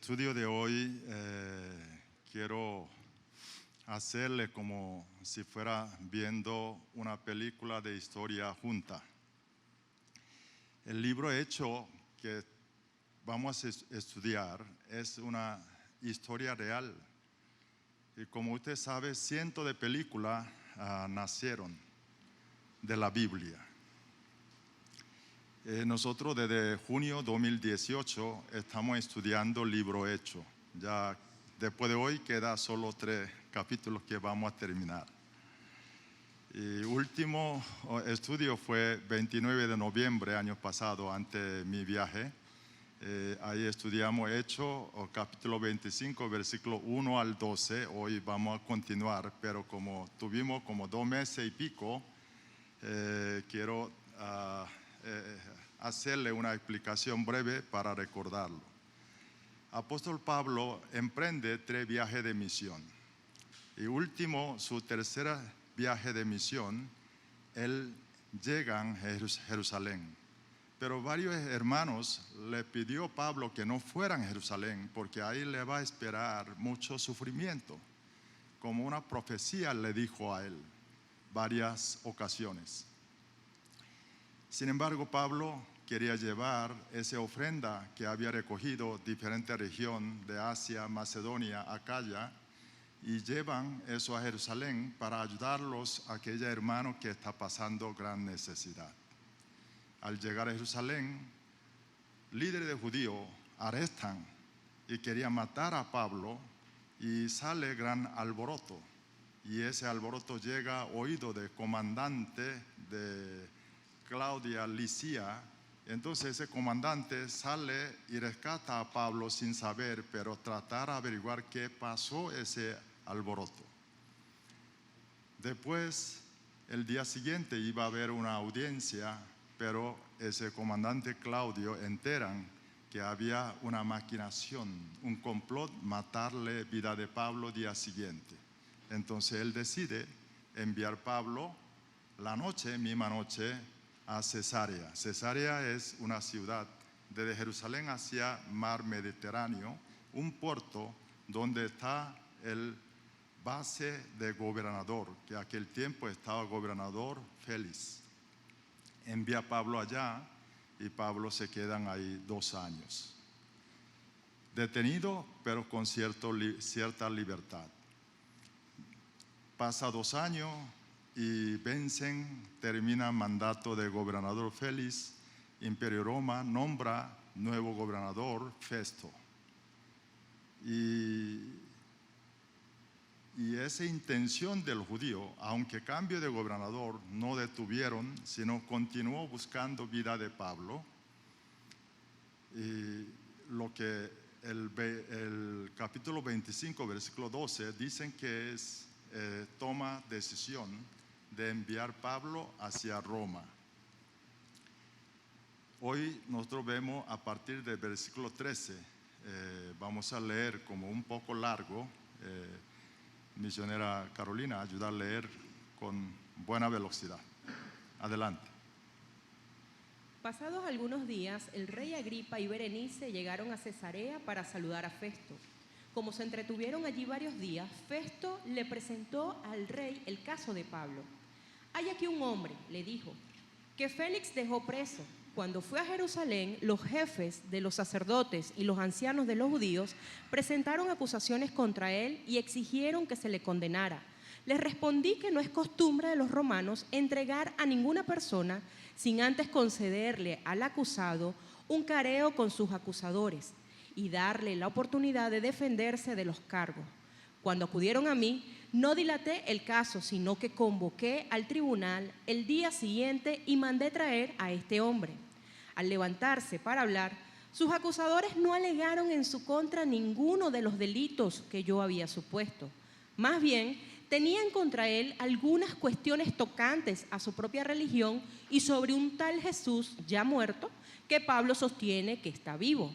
estudio de hoy quiero hacerle como si fuera viendo una película de historia junta. El libro Hechos que vamos a estudiar es una historia real. Y como usted sabe, cientos de películas nacieron de la Biblia. Nosotros desde junio 2018 estamos estudiando el libro Hechos. Ya después de hoy queda solo 3 capítulos que vamos a terminar. El último estudio fue 29 de noviembre año pasado, antes de mi viaje. Ahí estudiamos Hechos, capítulo 25, versículo 1 al 12. Hoy vamos a continuar, pero como tuvimos como 2 meses y pico, quiero hacerle una explicación breve para recordarlo. Apóstol Pablo emprende 3 viajes de misión. Y último, su tercer viaje de misión, él llega a Jerusalén. Pero varios hermanos le pidió a Pablo que no fueran a Jerusalén porque ahí le va a esperar mucho sufrimiento. Como una profecía le dijo a él varias ocasiones. Sin embargo, Pablo quería llevar esa ofrenda que había recogido diferentes regiones de Asia, Macedonia, Acaya, y llevan eso a Jerusalén para ayudarlos a aquellos hermanos que están pasando gran necesidad. Al llegar a Jerusalén, líderes de judíos arrestan y querían matar a Pablo y sale gran alboroto. Y ese alboroto llega a oído del comandante de Claudia Licia. Entonces ese comandante sale y rescata a Pablo sin saber, pero tratar de averiguar qué pasó ese alboroto. Después, el día siguiente iba a haber una audiencia, pero ese comandante Claudio enteran que había una maquinación, un complot, matarle vida de Pablo el día siguiente. Entonces él decide enviar a Pablo misma noche, a Cesarea. Cesarea es una ciudad desde Jerusalén hacia mar Mediterráneo, un puerto donde está el base de gobernador, que aquel tiempo estaba gobernador Félix. Envía a Pablo allá y Pablo se queda ahí 2 años. Detenido, pero con cierta libertad. Pasa 2 años y vencen, termina el mandato de gobernador Félix. Imperio Roma nombra nuevo gobernador Festo. Y esa intención del judío, aunque cambio de gobernador, no detuvieron, sino continuó buscando vida de Pablo. Y lo que el capítulo 25, versículo 12, dicen que es toma decisión de enviar Pablo hacia Roma. Hoy nosotros vemos a partir del versículo 13, vamos a leer como un poco largo. Misionera Carolina, ayudar a leer con buena velocidad. Adelante. Pasados algunos días, el rey Agripa y Berenice llegaron a Cesarea para saludar a Festo. Como se entretuvieron allí varios días, Festo le presentó al rey el caso de Pablo. «Hay aquí un hombre», le dijo, «que Félix dejó preso. Cuando fue a Jerusalén, los jefes de los sacerdotes y los ancianos de los judíos presentaron acusaciones contra él y exigieron que se le condenara. Les respondí que no es costumbre de los romanos entregar a ninguna persona sin antes concederle al acusado un careo con sus acusadores y darle la oportunidad de defenderse de los cargos. Cuando acudieron a mí, no dilaté el caso, sino que convoqué al tribunal el día siguiente y mandé traer a este hombre. Al levantarse para hablar, sus acusadores no alegaron en su contra ninguno de los delitos que yo había supuesto. Más bien, tenían contra él algunas cuestiones tocantes a su propia religión y sobre un tal Jesús ya muerto que Pablo sostiene que está vivo.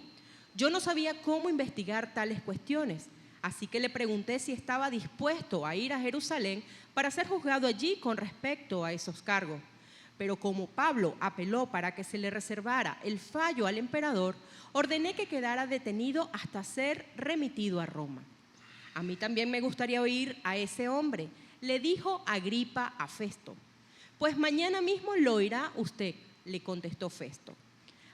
Yo no sabía cómo investigar tales cuestiones, así que le pregunté si estaba dispuesto a ir a Jerusalén para ser juzgado allí con respecto a esos cargos. Pero como Pablo apeló para que se le reservara el fallo al emperador, ordené que quedara detenido hasta ser remitido a Roma. A mí también me gustaría oír a ese hombre, le dijo Agripa a Festo. Pues mañana mismo lo oirá usted, le contestó Festo.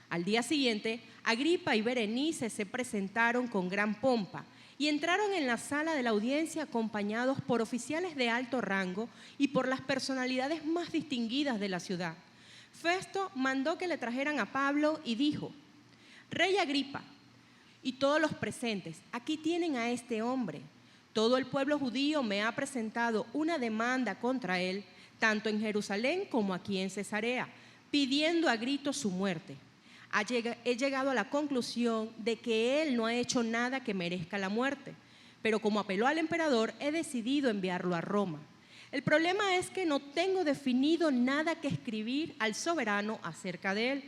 Al día siguiente, Agripa y Berenice se presentaron con gran pompa y entraron en la sala de la audiencia acompañados por oficiales de alto rango y por las personalidades más distinguidas de la ciudad. Festo mandó que le trajeran a Pablo y dijo: Rey Agripa y todos los presentes, aquí tienen a este hombre. Todo el pueblo judío me ha presentado una demanda contra él, tanto en Jerusalén como aquí en Cesarea, pidiendo a gritos su muerte. He llegado a la conclusión de que él no ha hecho nada que merezca la muerte, pero como apeló al emperador, he decidido enviarlo a Roma. El problema es que no tengo definido nada que escribir al soberano acerca de él.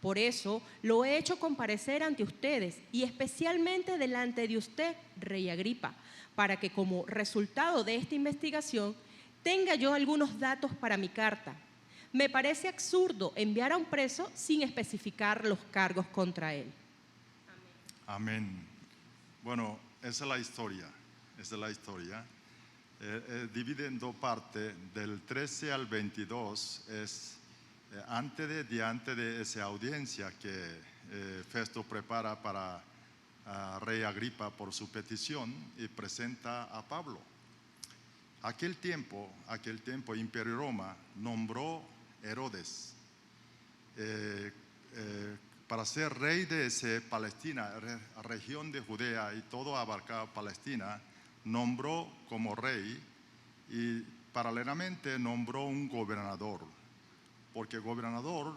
Por eso lo he hecho comparecer ante ustedes y especialmente delante de usted, Rey Agripa, para que como resultado de esta investigación tenga yo algunos datos para mi carta. Me parece absurdo enviar a un preso sin especificar los cargos contra él. Amén. Bueno, esa es la historia. Esa es la historia. Divide en dos partes, del 13 al 22, es antes de esa audiencia que Festo prepara para Rey Agripa por su petición y presenta a Pablo. Aquel tiempo, Imperio Roma nombró Herodes para ser rey de Palestina, región de Judea, y todo abarcaba Palestina. Nombró como rey y paralelamente nombró un gobernador, porque el gobernador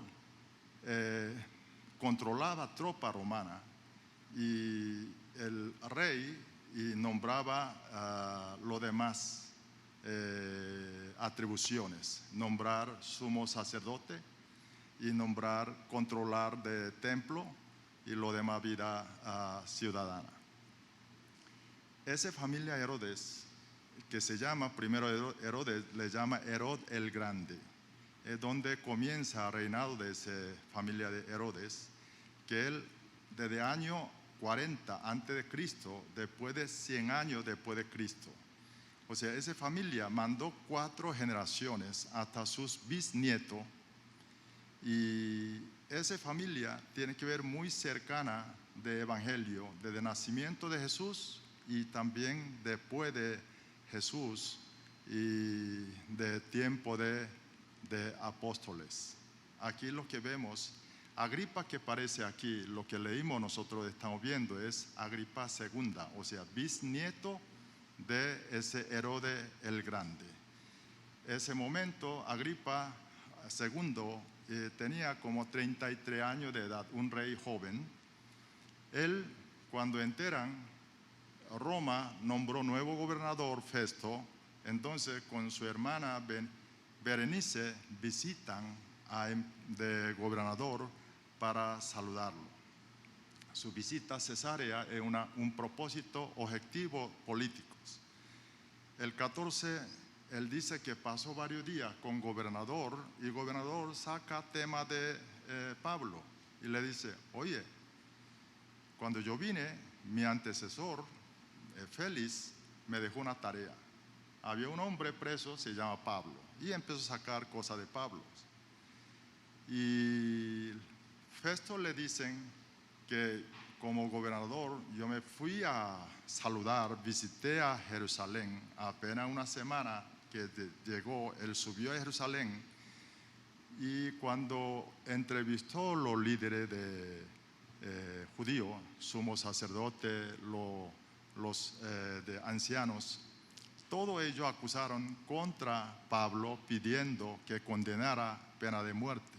controlaba tropa romana y el rey nombraba lo demás. Atribuciones, nombrar sumo sacerdote y controlar de templo y lo demás vida ciudadana. Esa familia Herodes, que se llama primero Herodes, le llama Herod el Grande, es donde comienza el reinado de esa familia de Herodes, que él desde año 40 antes de Cristo, después de 100 años después de Cristo. O sea, esa familia mandó 4 generaciones hasta sus bisnietos, y esa familia tiene que ver muy cercana del Evangelio, desde el nacimiento de Jesús y también después de Jesús y de tiempo de apóstoles. Aquí lo que vemos, Agripa que aparece aquí, lo que leímos nosotros estamos viendo es Agripa II, o sea, bisnieto de ese Herodes el Grande. Ese momento Agripa II tenía como 33 años de edad, un rey joven. Él, cuando enteran, Roma nombró nuevo gobernador Festo, entonces con su hermana Berenice visitan de gobernador para saludarlo. Su visita a Cesarea es un propósito objetivo político. El 14, él dice que pasó varios días con gobernador y el gobernador saca tema de Pablo y le dice: oye, cuando yo vine, mi antecesor, Félix, me dejó una tarea. Había un hombre preso, se llama Pablo, y empezó a sacar cosas de Pablo. Y Festo le dicen que como gobernador yo me fui a saludar, visité a Jerusalén, apenas una semana que llegó, él subió a Jerusalén, y cuando entrevistó a los líderes judíos, sumo sacerdote, los de ancianos, todos ellos acusaron contra Pablo pidiendo que condenara pena de muerte.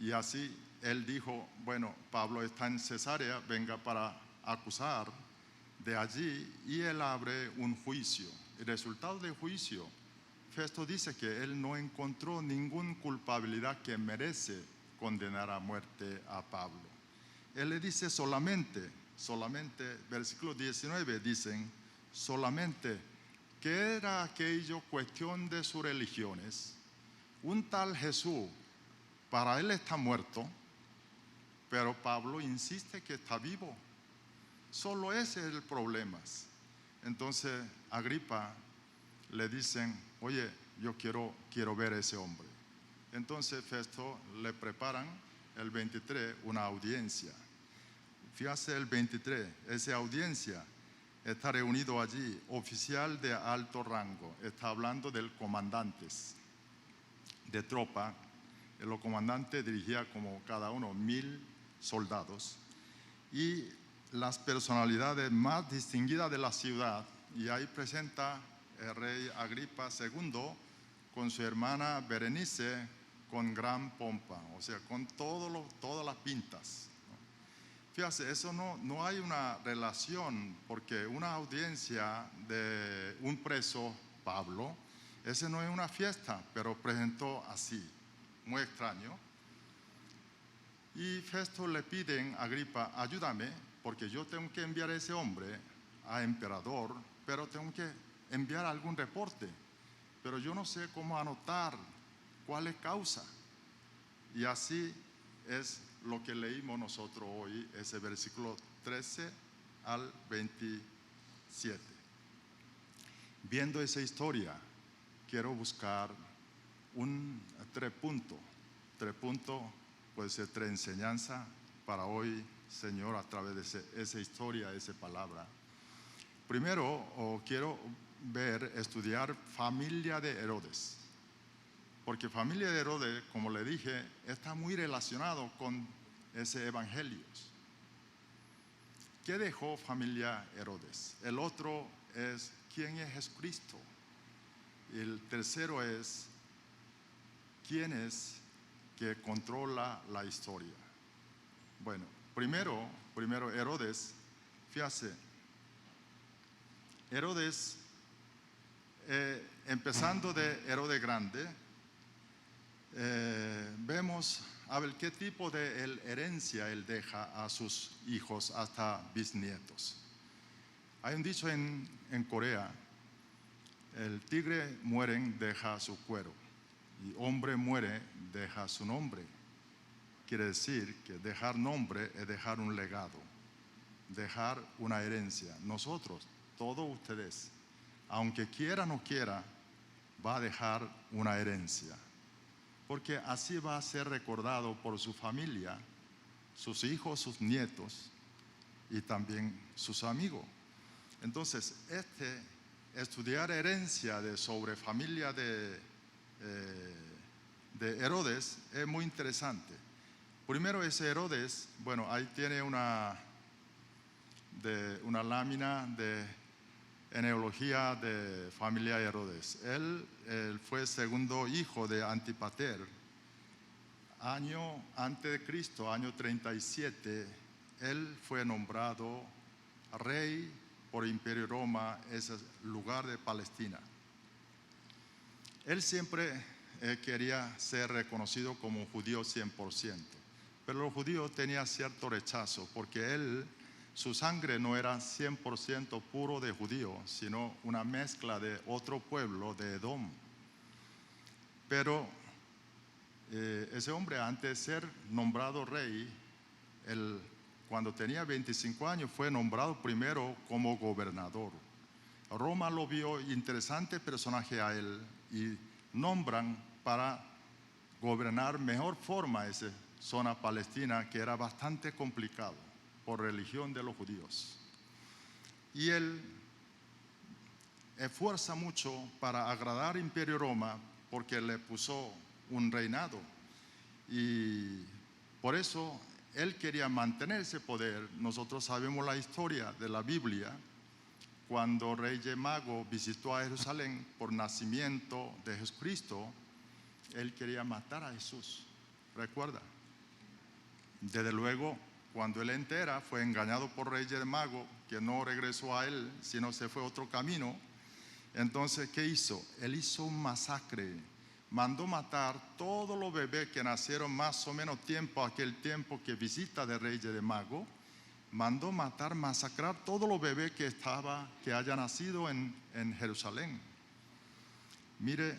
Y así él dijo: bueno, Pablo está en Cesarea, venga para acusar. De allí, y él abre un juicio. El resultado del juicio, Festo dice que él no encontró ninguna culpabilidad que merece condenar a muerte a Pablo. Él le dice solamente, versículo 19 dicen, solamente que era aquello cuestión de sus religiones, un tal Jesús, para él está muerto, pero Pablo insiste que está vivo. Solo ese es el problema. Entonces Agripa le dicen, oye, yo quiero ver a ese hombre. Entonces Festo le preparan el 23 una audiencia. Fíjate el 23, esa audiencia está reunido allí, oficial de alto rango, está hablando del comandante de tropa. El comandante dirigía como cada uno 1000 soldados y las personalidades más distinguidas de la ciudad, y ahí presenta el rey Agripa II con su hermana Berenice con gran pompa, o sea, con todas las pintas. Fíjate, eso no hay una relación, porque una audiencia de un preso, Pablo, ese no es una fiesta, pero presentó así, muy extraño. Y Festo le piden a Agripa, ayúdame, porque yo tengo que enviar a ese hombre a emperador, pero tengo que enviar algún reporte, pero yo no sé cómo anotar cuál es causa. Y así es lo que leímos nosotros hoy, ese versículo 13 al 27. Viendo esa historia, quiero buscar tres puntos, puede ser 3 enseñanzas para hoy, Señor, a través de esa historia, esa palabra. Primero, quiero estudiar familia de Herodes, porque familia de Herodes, como le dije, está muy relacionado con ese evangelio. ¿Qué dejó familia Herodes? El otro es, ¿quién es Jesucristo? Y el tercero es, ¿quién es que controla la historia? Bueno, primero Herodes, fíjate, Herodes, empezando de Herodes Grande, vemos a ver qué tipo de herencia él deja a sus hijos hasta bisnietos. Hay un dicho en Corea, el tigre muere, deja su cuero, y hombre muere, deja su nombre. Quiere decir que dejar nombre es dejar un legado, dejar una herencia. Nosotros, todos ustedes, aunque quiera o no quiera, va a dejar una herencia, porque así va a ser recordado por su familia, sus hijos, sus nietos y también sus amigos. Entonces, estudiar herencia sobre familia de Herodes es muy interesante. Primero, ese Herodes, bueno, ahí tiene una lámina de genealogía de familia Herodes. Él fue segundo hijo de Antipater. Año antes de Cristo, año 37, él fue nombrado rey por Imperio Roma, ese lugar de Palestina. Él siempre quería ser reconocido como judío 100%, pero los judíos tenían cierto rechazo, porque su sangre no era 100% puro de judío, sino una mezcla de otro pueblo, de Edom. Pero ese hombre, antes de ser nombrado rey, cuando tenía 25 años, fue nombrado primero como gobernador. Roma lo vio interesante personaje a él y nombran para gobernar mejor forma esa zona palestina, que era bastante complicado por religión de los judíos. Y él esfuerza mucho para agradar al Imperio Roma, porque le puso un reinado, y por eso él quería mantener ese poder. Nosotros sabemos la historia de la Biblia, cuando Reyes Magos visitó a Jerusalén por nacimiento de Jesucristo. Él quería matar a Jesús, ¿recuerda? Desde luego, cuando él entera, fue engañado por Reyes Magos, que no regresó a él, sino se fue otro camino. Entonces, ¿qué hizo? Él hizo un masacre, mandó matar todos los bebés que nacieron más o menos aquel tiempo que visita de Reyes Magos. Mandó matar, masacrar todos los bebés que hayan nacido en Jerusalén. Mire,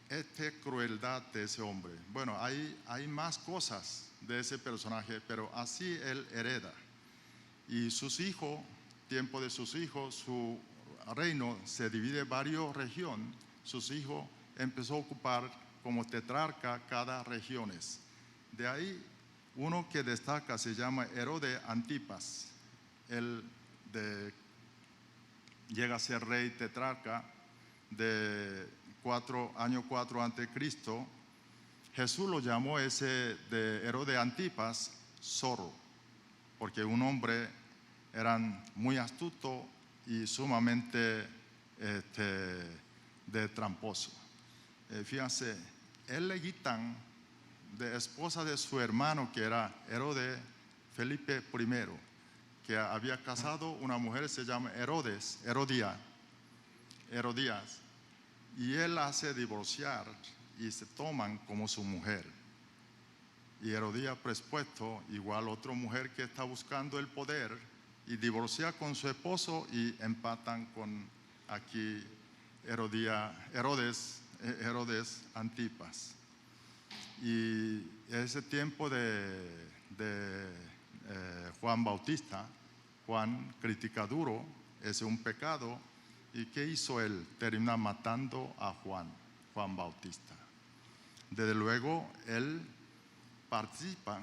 esta crueldad de ese hombre. Bueno, hay más cosas de ese personaje, pero así él hereda. Y sus hijos, tiempo de sus hijos, su reino se divide en varias regiones. Sus hijos empezó a ocupar como tetrarca cada región. De ahí, uno que destaca se llama Herodes Antipas. Él llega a ser rey tetrarca de año 4 antes de Cristo. Jesús lo llamó ese de Herodes Antipas zorro, porque un hombre eran muy astuto y sumamente de tramposo. Fíjense, él le quitan de esposa de su hermano, que era Herodes Felipe I, que había casado una mujer, se llama Herodías, y él hace divorciar y se toman como su mujer. Y Herodías prespuesto, igual otra mujer que está buscando el poder, y divorcia con su esposo y empatan con aquí Herodes Antipas. Y ese tiempo de Juan Bautista, Juan critica duro, ese es un pecado. ¿Y qué hizo él? Termina matando a Juan Bautista. Desde luego, él participa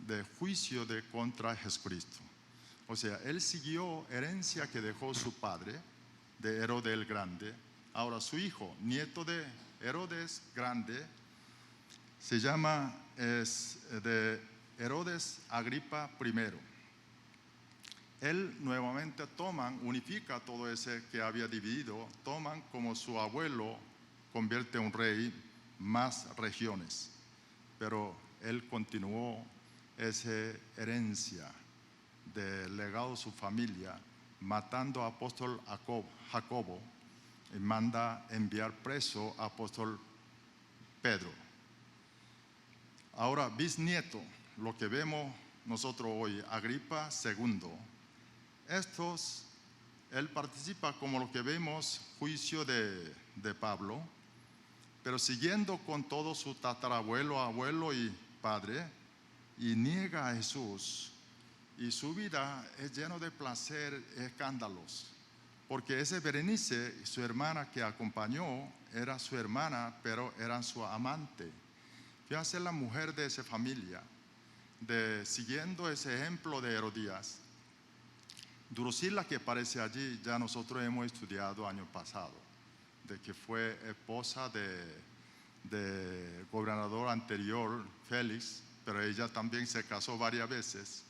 de juicio contra Jesucristo. O sea, él siguió herencia que dejó su padre, de Herodes el Grande. Ahora su hijo, nieto de Herodes Grande, se llama de Herodes Agripa I. Él nuevamente unifica todo ese que había dividido, toman como su abuelo, convierte en un rey, más regiones. Pero él continuó esa herencia del legado de su familia, matando a apóstol Jacobo, y manda enviar preso a apóstol Pedro. Ahora, bisnieto, lo que vemos nosotros hoy, Agripa II, él participa como lo que vemos, juicio de Pablo, pero siguiendo con todo su tatarabuelo, abuelo y padre, y niega a Jesús, y su vida es lleno de placer, escándalos, porque ese Berenice, su hermana que acompañó, era su hermana, pero era su amante. Fíjate la mujer de esa familia, siguiendo ese ejemplo de Herodías. Drusila, que aparece allí, ya nosotros hemos estudiado año pasado, de que fue esposa de gobernador anterior, Félix, pero ella también se casó varias veces.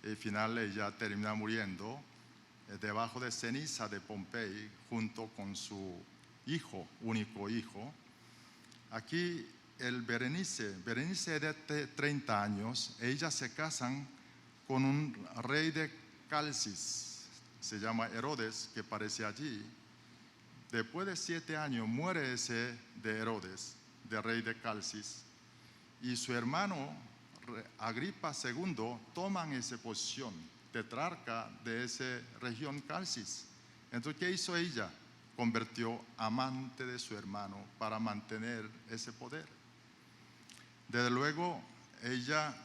Y al final ella termina muriendo debajo de ceniza de Pompey, junto con su único hijo. Aquí el Berenice de 30 años, ellas se casan con un rey de Calcis, se llama Herodes, que aparece allí. Después de 7 años muere ese de Herodes, de rey de Calcis, y su hermano Agripa II toman esa posición, tetrarca de esa región Calcis. Entonces, ¿qué hizo ella? Convirtió amante de su hermano para mantener ese poder. Desde luego, ella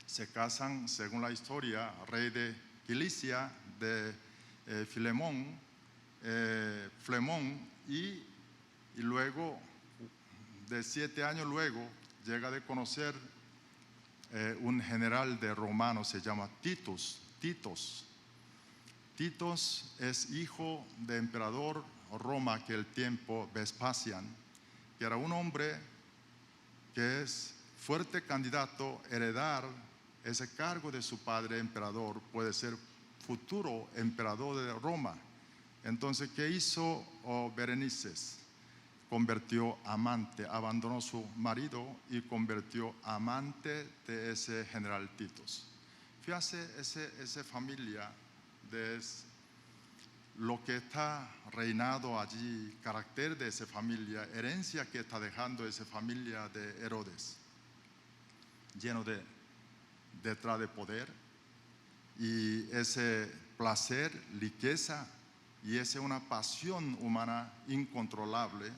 se casan, según la historia, rey de Cilicia, de Filemón, y luego, de 7 años luego, llega de conocer un general de romanos, se llama Titus. Titus es hijo de emperador Roma, que el tiempo Vespasian, que era un hombre que es fuerte candidato a heredar ese cargo de su padre emperador, puede ser futuro emperador de Roma. Entonces, ¿qué hizo Berenice? Convirtió amante, abandonó su marido y convirtió amante de ese general Titus. Fíjate esa familia, de lo que está reinado allí, carácter de esa familia, herencia que está dejando esa familia de Herodes, lleno detrás de poder, y ese placer, riqueza, y esa una pasión humana incontrolable.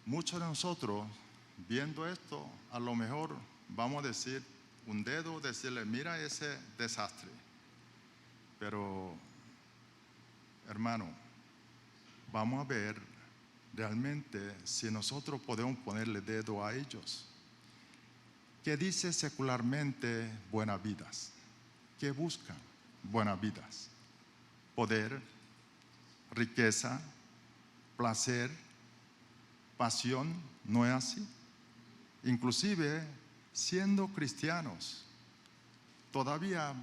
muchos de nosotros, viendo esto, a lo mejor vamos a decir un dedo, decirle, mira ese desastre. Pero, hermano, vamos a ver realmente si nosotros podemos ponerle dedo a ellos. ¿Qué dice secularmente buenas vidas? ¿Qué buscan buenas vidas? Poder, riqueza, placer, pasión, ¿no es así? Inclusive, siendo cristianos, todavía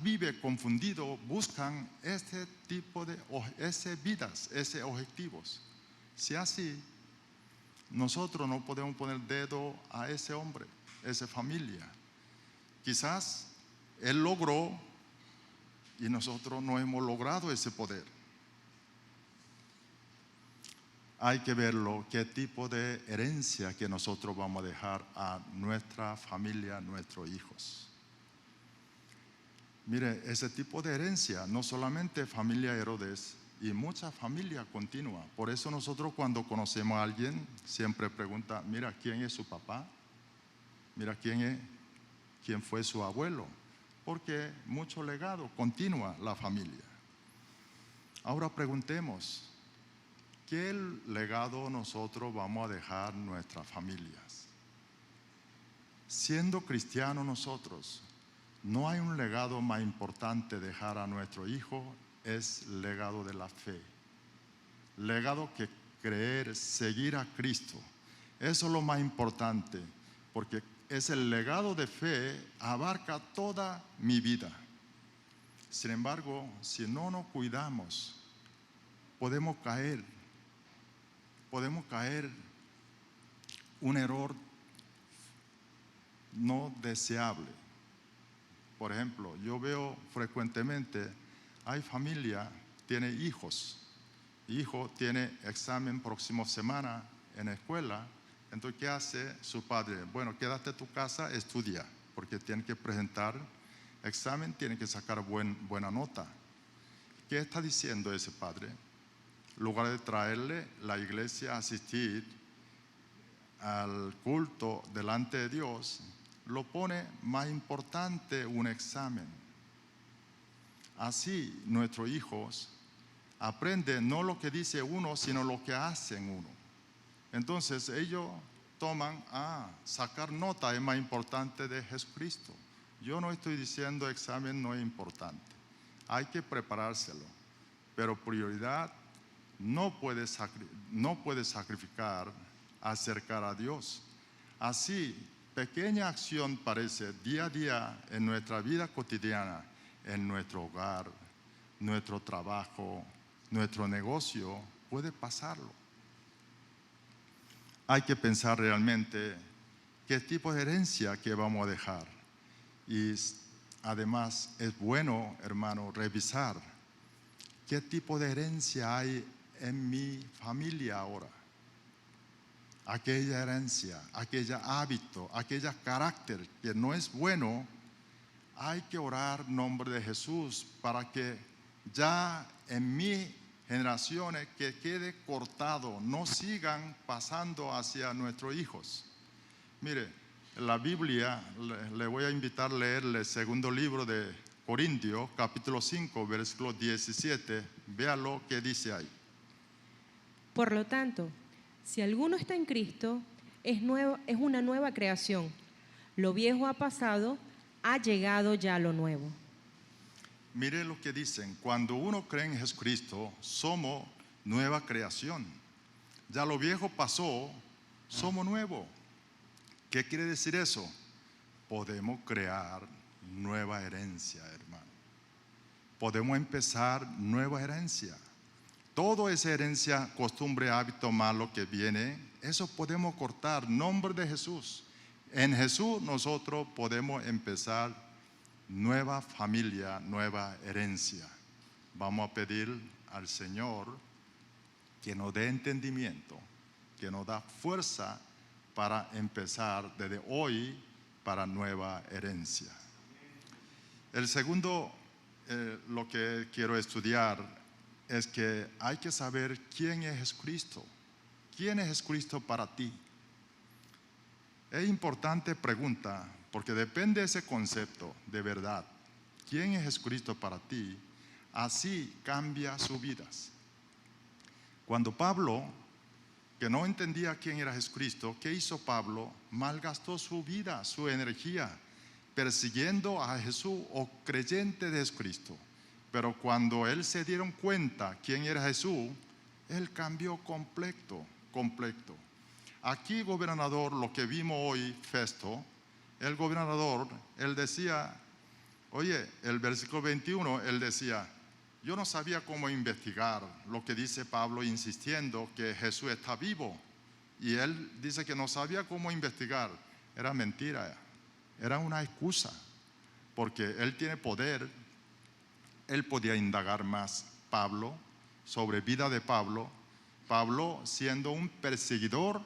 vive confundido, buscan este tipo de vidas, esos objetivos. Si así, nosotros no podemos poner dedo a ese hombre, esa familia. Quizás él logró y nosotros no hemos logrado ese poder. Hay que verlo, qué tipo de herencia que nosotros vamos a dejar a nuestra familia, a nuestros hijos. Mire, ese tipo de herencia, no solamente familia Herodes, y mucha familia continua. Por eso nosotros cuando conocemos a alguien, siempre pregunta, mira, ¿quién es su papá? Mira, ¿quién fue su abuelo? Porque mucho legado continúa la familia. Ahora preguntemos, ¿qué legado nosotros vamos a dejar nuestras familias? Siendo cristianos nosotros, no hay un legado más importante dejar a nuestro hijo, es el legado de la fe. Legado que creer, seguir a Cristo. Eso es lo más importante, porque es el legado de fe, abarca toda mi vida. Sin embargo, si no nos cuidamos, podemos caer un error no deseable. Por ejemplo, yo veo frecuentemente, hay familia, tiene hijos, hijo tiene examen próxima semana en la escuela, entonces ¿qué hace su padre? Bueno, quédate en tu casa, estudia, porque tiene que presentar examen, tiene que sacar buena nota. ¿Qué está diciendo ese padre? En lugar de traerle la iglesia a asistir al culto delante de Dios, lo pone más importante un examen. Así nuestros hijos aprenden no lo que dice uno, sino lo que hacen uno. Entonces ellos toman, sacar nota es más importante de Jesucristo. Yo no estoy diciendo examen no es importante, hay que preparárselo, pero prioridad no puede sacrificar acercar a Dios. Así, pequeña acción parece día a día en nuestra vida cotidiana, en nuestro hogar, nuestro trabajo, nuestro negocio, puede pasarlo. Hay que pensar realmente qué tipo de herencia que vamos a dejar. Y además es bueno, hermano, revisar qué tipo de herencia hay en mi familia ahora. Aquella herencia, aquel hábito, aquel carácter que no es bueno, hay que orar en nombre de Jesús para que ya en mi generaciones que quede cortado, no sigan pasando hacia nuestros hijos. Mire, la Biblia, le voy a invitar a leer el segundo libro de Corintios, capítulo 5, versículo 17. Vea lo que dice ahí. Por lo tanto, si alguno está en Cristo, es una nueva creación. Lo viejo ha pasado, ha llegado ya lo nuevo. Mire lo que dicen, cuando uno cree en Jesucristo, somos nueva creación. Ya lo viejo pasó, somos nuevos. ¿Qué quiere decir eso? Podemos crear nueva herencia, hermano. Podemos empezar nueva herencia. Toda esa herencia, costumbre, hábito malo que viene, eso podemos cortar en nombre de Jesús. En Jesús nosotros podemos empezar nueva familia, nueva herencia. Vamos a pedir al Señor que nos dé entendimiento, que nos da fuerza para empezar desde hoy para nueva herencia. El segundo, lo que quiero estudiar es que hay que saber quién es Jesucristo. ¿quién es Cristo para ti? Es importante pregunta, porque depende de ese concepto de verdad. ¿Quién es Jesucristo para ti? Así cambia sus vidas. Cuando Pablo, que no entendía quién era Jesucristo, ¿qué hizo Pablo? Malgastó su vida, su energía, persiguiendo a Jesús o creyente de Jesucristo. Pero cuando él se dieron cuenta quién era Jesús, él cambió completo. Aquí, gobernador, lo que vimos hoy, Festo, el gobernador, él decía, oye, el versículo 21, él decía, yo no sabía cómo investigar lo que dice Pablo insistiendo que Jesús está vivo. Y él dice que no sabía cómo investigar. Era mentira, era una excusa, porque él tiene poder. Él podía indagar más Pablo, sobre vida de Pablo. Pablo siendo un perseguidor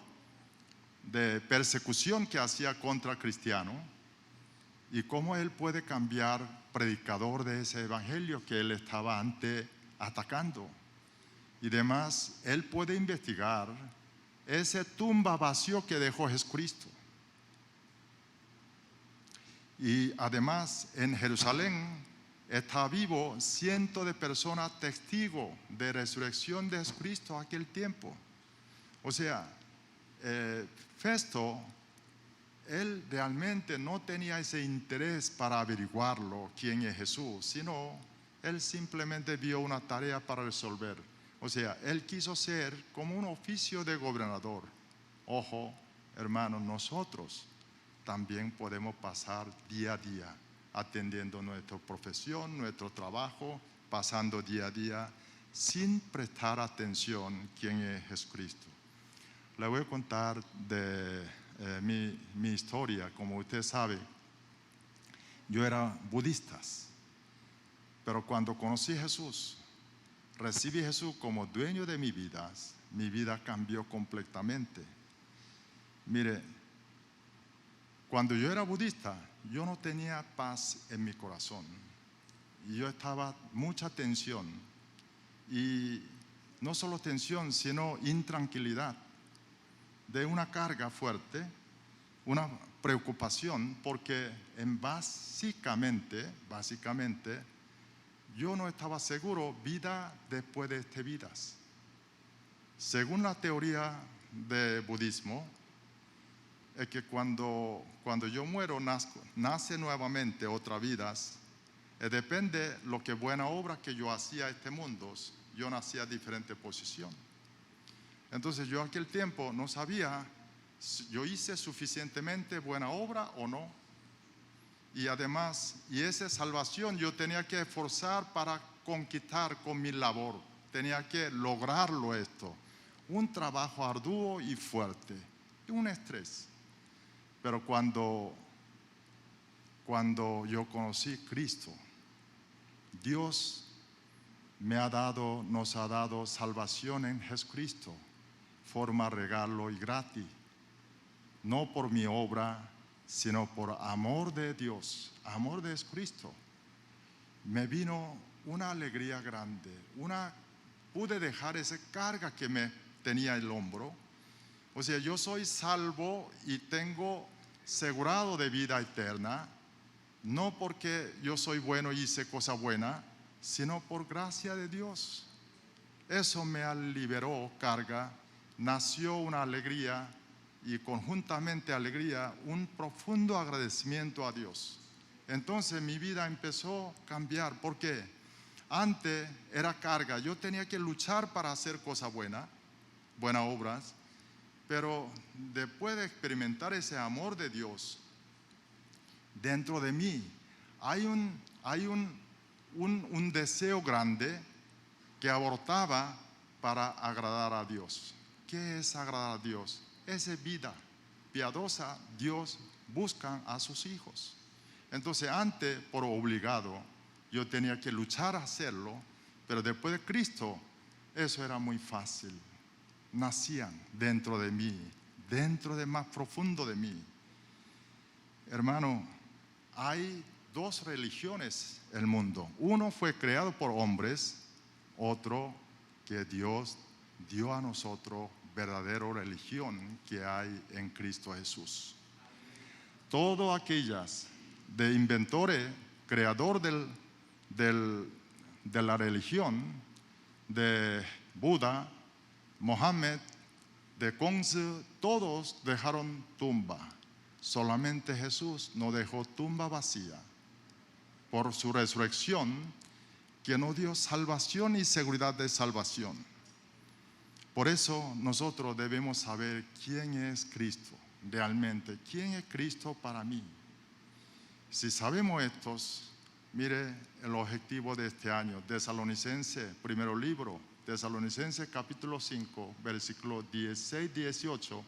de persecución que hacía contra cristianos, y cómo él puede cambiar predicador de ese evangelio que él estaba antes atacando. Y demás, él puede investigar ese tumba vacío que dejó Jesucristo. Y además en Jerusalén está vivo cientos de personas testigos de resurrección de Jesucristo aquel tiempo. O sea, Festo, él realmente no tenía ese interés para averiguarlo quién es Jesús, sino él simplemente vio una tarea para resolver. O sea, él quiso ser como un oficio de gobernador. Ojo, hermanos, nosotros también podemos pasar día a día atendiendo nuestra profesión, nuestro trabajo, pasando día a día sin prestar atención quién es Jesucristo. Le voy a contar de mi historia. Como usted sabe, yo era budista, pero cuando conocí a Jesús, recibí a Jesús como dueño de mi vida cambió completamente. Mire, cuando yo era budista, yo no tenía paz en mi corazón. Y yo estaba mucha tensión. Y no solo tensión, sino intranquilidad. De una carga fuerte, una preocupación, porque básicamente, yo no estaba seguro vida después de estas vidas. Según la teoría del budismo, es que cuando yo muero, nace nuevamente otra vida. Depende de lo que buena obra que yo hacía en este mundo, yo nacía en diferente posición. Entonces yo aquel tiempo no sabía si yo hice suficientemente buena obra o no. Y además, esa salvación yo tenía que esforzar para conquistar con mi labor. Tenía que lograrlo esto. Un trabajo arduo y fuerte. Y un estrés. Pero cuando yo conocí a Cristo, Dios nos ha dado salvación en Jesucristo, forma regalo y gratis, no por mi obra, sino por amor de Dios, amor de Jesucristo. Me vino una alegría grande, pude dejar esa carga que me tenía el hombro. O sea, yo soy salvo y tengo asegurado de vida eterna, no porque yo soy bueno y hice cosa buena, sino por gracia de Dios. Eso me liberó carga, nació una alegría y conjuntamente alegría, un profundo agradecimiento a Dios. Entonces mi vida empezó a cambiar, porque antes era carga, yo tenía que luchar para hacer cosas buenas obras, pero después de experimentar ese amor de Dios dentro de mí, hay un deseo grande que abortaba para agradar a Dios. ¿Qué es agradar a Dios? Esa vida piadosa, Dios busca a sus hijos. Entonces antes, por obligado, yo tenía que luchar a hacerlo, pero después de Cristo, eso era muy fácil. Nacían dentro de mí, dentro de más profundo de mí. Hermano, hay dos religiones en el mundo. Uno fue creado por hombres, otro que Dios dio a nosotros verdadera religión que hay en Cristo Jesús. Todas aquellas de inventores, creador de la religión, de Buda, Mohammed, de Confucio, todos dejaron tumba. Solamente Jesús no dejó tumba vacía. Por su resurrección, que nos dio salvación y seguridad de salvación. Por eso nosotros debemos saber quién es Cristo realmente. ¿Quién es Cristo para mí? Si sabemos estos, mire el objetivo de este año. Tesalonicenses, primero libro, Tesalonicenses capítulo 5, versículo 16-18,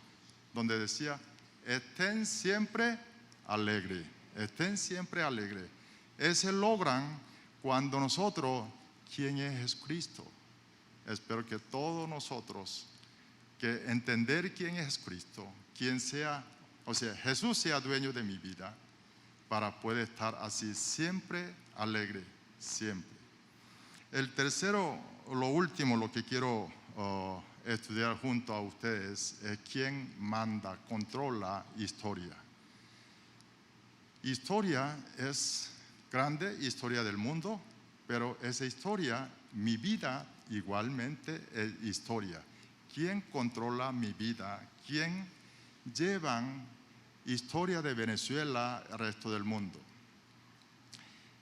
donde decía, estén siempre alegres, estén siempre alegres. Ese logran cuando nosotros, ¿quién es Jesucristo? Espero que todos nosotros, que entender quién es Cristo, quién sea, o sea, Jesús sea dueño de mi vida, para poder estar así siempre alegre, siempre. El tercero, lo último, lo que quiero estudiar junto a ustedes es quién manda, controla historia. Historia es grande, historia del mundo, pero esa historia, mi vida igualmente es historia. ¿Quién controla mi vida? ¿Quién llevan historia de Venezuela al resto del mundo?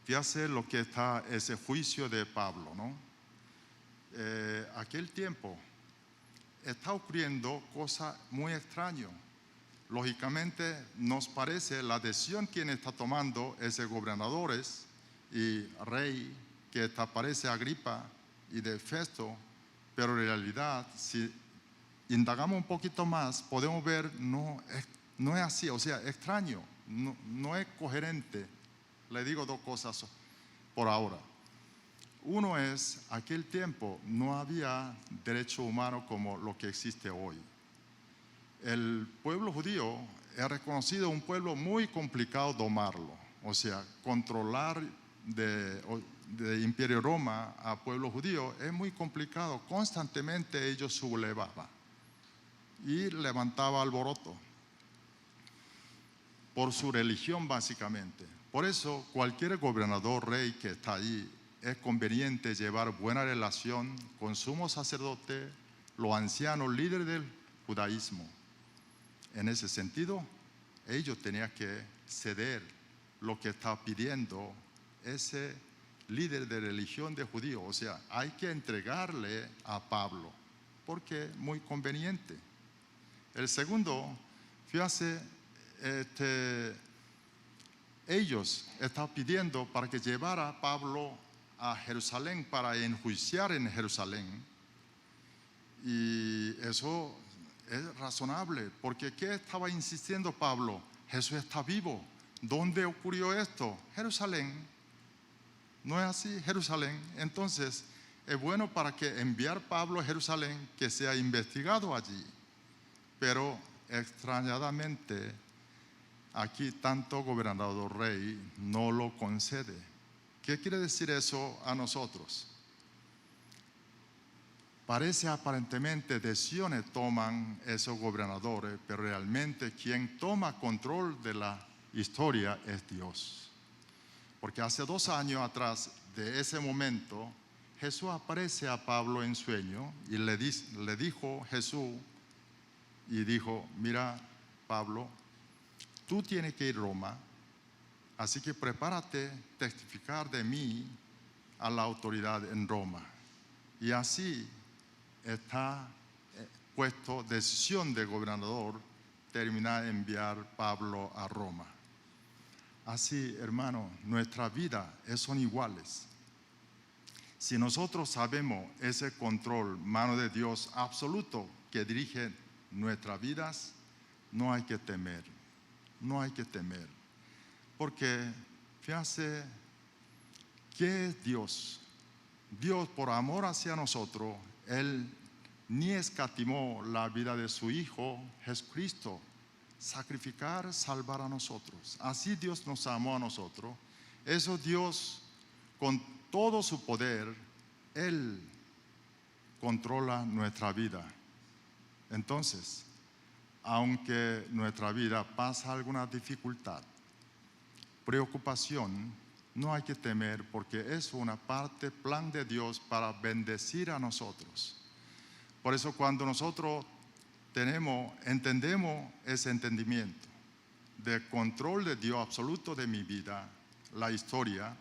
Fíjate lo que está ese juicio de Pablo, ¿no? Aquel tiempo está ocurriendo cosas muy extrañas. Lógicamente nos parece la decisión quien está tomando ese gobernadores y rey que aparece Agripa y de Festo, pero en realidad si indagamos un poquito más podemos ver no es así, o sea, extraño, no es coherente. Le digo dos cosas por ahora. Uno es, aquel tiempo no había derecho humano como lo que existe hoy. El pueblo judío es reconocido un pueblo muy complicado domarlo, o sea, controlar de Imperio Roma a pueblo judío es muy complicado. Constantemente ellos sublevaban y levantaba alboroto por su religión básicamente. Por eso cualquier gobernador, rey que está ahí, es conveniente llevar buena relación con sumo sacerdote, los ancianos, líderes del judaísmo. En ese sentido, ellos tenían que ceder lo que está pidiendo ese líder de religión de judíos. O sea, hay que entregarle a Pablo, porque es muy conveniente. El segundo, fíjate, ellos están pidiendo para que llevara a Pablo a Jerusalén para enjuiciar en Jerusalén. Y eso es razonable, porque ¿qué estaba insistiendo Pablo? Jesús está vivo. ¿Dónde ocurrió esto? Jerusalén. ¿No es así? Jerusalén. Entonces, es bueno para que enviar Pablo a Jerusalén, que sea investigado allí. Pero extrañadamente, aquí tanto gobernador rey no lo concede. ¿Qué quiere decir eso a nosotros? Parece aparentemente decisiones toman esos gobernadores, pero realmente quien toma control de la historia es Dios. Porque hace 2 años atrás de ese momento, Jesús aparece a Pablo en sueño y le dijo Jesús, y dijo, mira Pablo, tú tienes que ir a Roma, así que prepárate a testificar de mí a la autoridad en Roma. Y así está puesto decisión del gobernador terminar de enviar Pablo a Roma. Así, hermano, nuestras vidas son iguales. Si nosotros sabemos ese control, mano de Dios absoluto que dirige nuestras vidas, no hay que temer, no hay que temer. Porque, fíjate, ¿qué es Dios? Dios, por amor hacia nosotros, Él ni escatimó la vida de su Hijo Jesucristo, sacrificar, salvar a nosotros. Así Dios nos amó a nosotros. Eso Dios, con todo su poder, Él controla nuestra vida. Entonces, aunque nuestra vida pasa alguna dificultad, preocupación, no hay que temer porque es una parte, plan de Dios para bendecir a nosotros. Por eso cuando nosotros entendemos ese entendimiento de control de Dios absoluto de mi vida, la historia,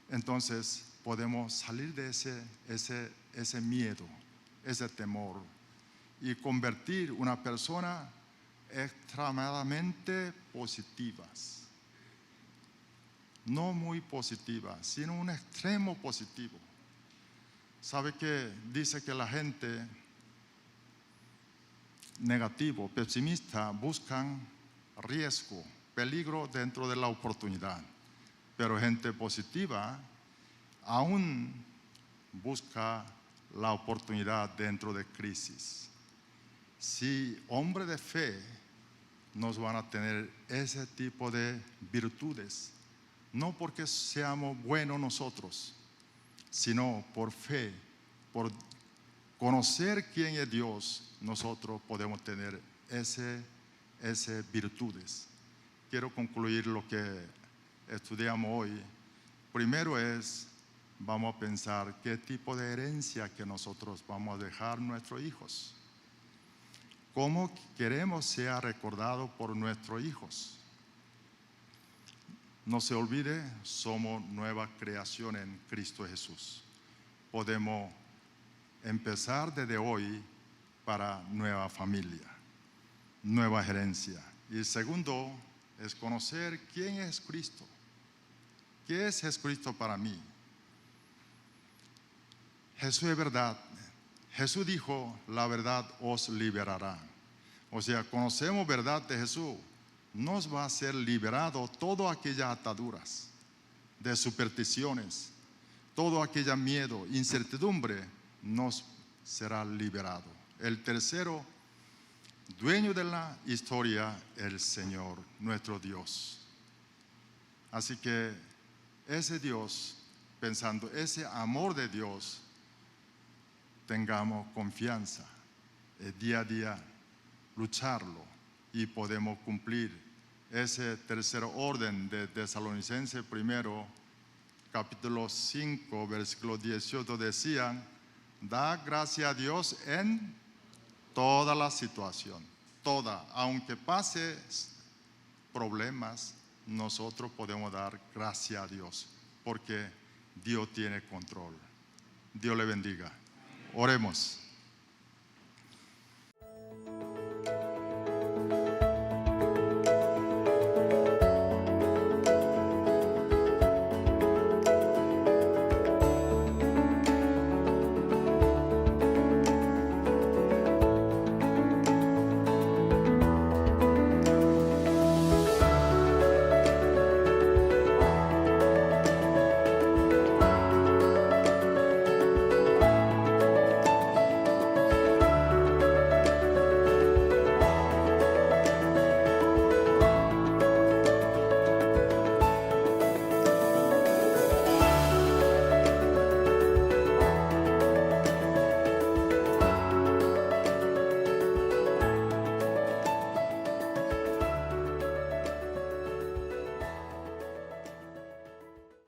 entonces podemos salir de ese miedo, ese temor y convertir una persona extremadamente positivas. No muy positiva, sino un extremo positivo. ¿Sabe qué? Dice que la gente negativo, pesimista, buscan riesgo, peligro dentro de la oportunidad. Pero gente positiva aún busca la oportunidad dentro de crisis. Si hombres de fe nos van a tener ese tipo de virtudes, no porque seamos buenos nosotros, sino por fe, por conocer quién es Dios, nosotros podemos tener esas virtudes. Quiero concluir lo que estudiamos hoy. Primero vamos a pensar qué tipo de herencia que nosotros vamos a dejar a nuestros hijos. ¿Cómo queremos ser recordados por nuestros hijos? No se olvide, somos nueva creación en Cristo Jesús. Podemos empezar desde hoy para nueva familia, nueva herencia. Y segundo es conocer quién es Cristo. ¿Qué es Jesucristo para mí? Jesús es verdad. Jesús dijo, la verdad os liberará. O sea, conocemos verdad de Jesús, nos va a ser liberado todas aquellas ataduras de supersticiones, todo aquel miedo, incertidumbre, nos será liberado. El tercero, dueño de la historia, el Señor, nuestro Dios. Así que ese Dios, pensando ese amor de Dios, tengamos confianza, día a día, lucharlo y podemos cumplir ese tercer orden de Tesalonicenses primero, capítulo 5, versículo 18, decían, da gracias a Dios en toda la situación, toda, aunque pase problemas, nosotros podemos dar gracias a Dios, porque Dios tiene control. Dios le bendiga. Oremos.